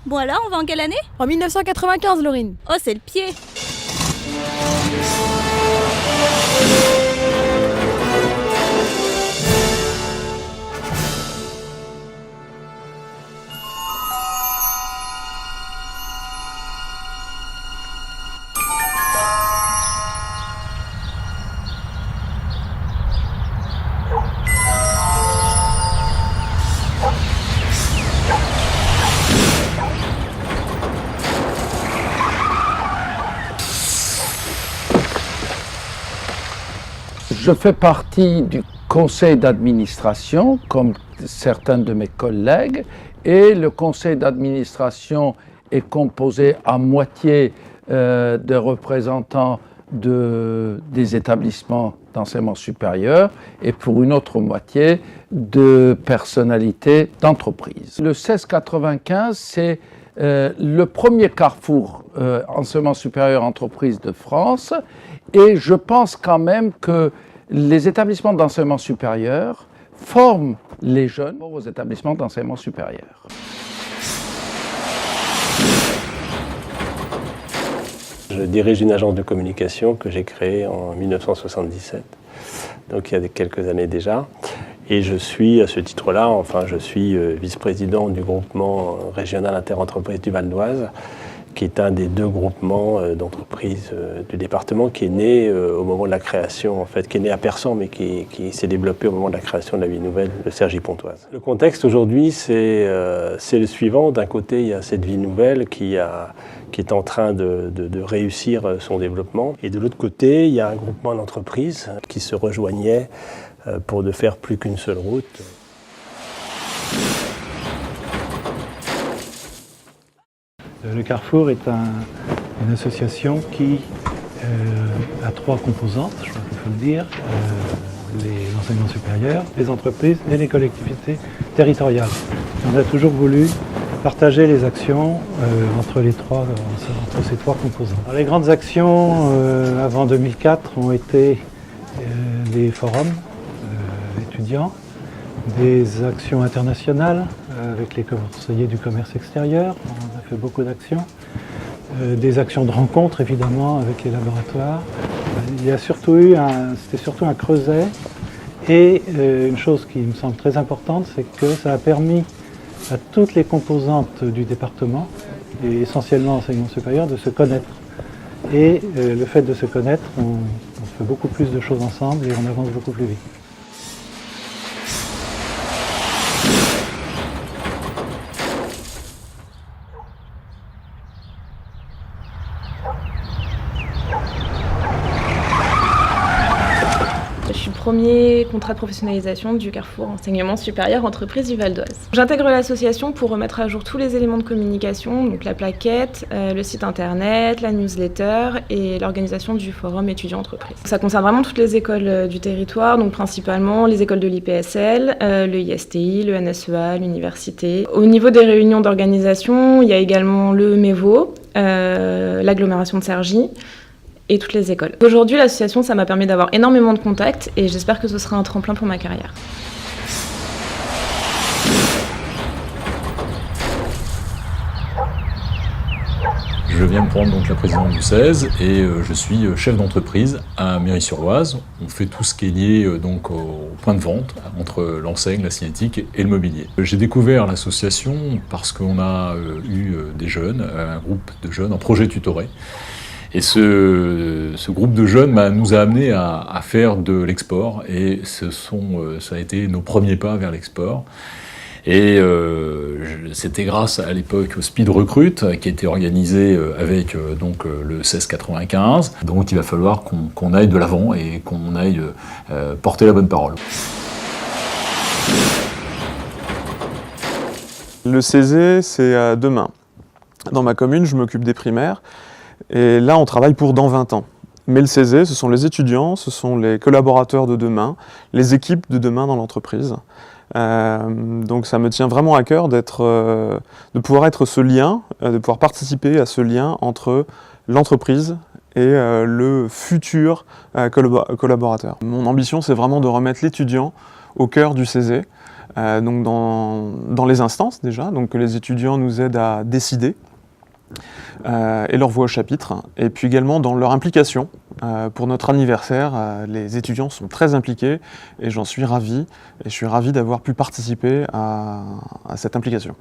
Bon alors, on va en quelle année? En 1995, Laurine. Oh, c'est le pied. Je fais partie du conseil d'administration, comme certains de mes collègues, et le conseil d'administration est composé à moitié de représentants des établissements d'enseignement supérieur et pour une autre moitié de personnalités d'entreprise. Le 1695, c'est le premier carrefour enseignement supérieur entreprise de France, et je pense quand même que les établissements d'enseignement supérieur forment les jeunes aux établissements d'enseignement supérieur. Je dirige une agence de communication que j'ai créée en 1977, donc il y a quelques années déjà. Et je suis, à ce titre-là, je suis vice-président du groupement régional interentreprise du Val d'Oise, qui est un des deux groupements d'entreprises du département, qui est né au moment de la création, qui est né à Persan, mais qui s'est développé au moment de la création de la ville nouvelle de Cergy-Pontoise. Le contexte aujourd'hui, c'est le suivant. D'un côté, il y a cette ville nouvelle qui est en train de réussir son développement. Et de l'autre côté, il y a un groupement d'entreprises qui se rejoignait pour ne faire plus qu'une seule route. Le Carrefour est une association qui a trois composantes, je crois qu'il faut le dire, l'enseignement supérieur, les entreprises et les collectivités territoriales. On a toujours voulu partager les actions entre ces trois composantes. Alors, les grandes actions avant 2004 ont été des forums étudiants, des actions internationales avec les conseillers du commerce extérieur, on a fait beaucoup d'actions, des actions de rencontres évidemment avec les laboratoires. Il y a c'était surtout un creuset, et une chose qui me semble très importante, c'est que ça a permis à toutes les composantes du département, et essentiellement l'enseignement supérieur, de se connaître. Et le fait de se connaître, on fait beaucoup plus de choses ensemble et on avance beaucoup plus vite. Je suis le premier contrat de professionnalisation du Carrefour Enseignement Supérieur Entreprise du Val d'Oise. J'intègre l'association pour remettre à jour tous les éléments de communication, donc la plaquette, le site internet, la newsletter et l'organisation du forum étudiant-entreprise. Ça concerne vraiment toutes les écoles du territoire, donc principalement les écoles de l'IPSL, le ISTI, le NSEA, l'université. Au niveau des réunions d'organisation, il y a également le MEVO, l'agglomération de Cergy, et toutes les écoles. Aujourd'hui, l'association, ça m'a permis d'avoir énormément de contacts et j'espère que ce sera un tremplin pour ma carrière. Je viens de prendre donc la présidence du 16 et je suis chef d'entreprise à Méry-sur-Oise. On fait tout ce qui est lié donc au point de vente entre l'enseigne, la signalétique et le mobilier. J'ai découvert l'association parce qu'on a eu des jeunes, un groupe de jeunes en projet tutoré. Et ce groupe de jeunes nous a amenés à faire de l'export, et ça a été nos premiers pas vers l'export. Et c'était grâce à l'époque au Speed Recrute qui était organisé avec le 1695. Donc il va falloir qu'on aille de l'avant et qu'on aille porter la bonne parole. Le CESE, c'est demain. Dans ma commune, je m'occupe des primaires. Et là, on travaille pour dans 20 ans. Mais le CESE, ce sont les étudiants, ce sont les collaborateurs de demain, les équipes de demain dans l'entreprise. Donc ça me tient vraiment à cœur de pouvoir être ce lien, de pouvoir participer à ce lien entre l'entreprise et le futur collaborateur. Mon ambition, c'est vraiment de remettre l'étudiant au cœur du CESE, donc dans les instances déjà, donc que les étudiants nous aident à décider et leur voix au chapitre, et puis également dans leur implication. Pour notre anniversaire, les étudiants sont très impliqués et j'en suis ravi, et je suis ravi d'avoir pu participer à cette implication.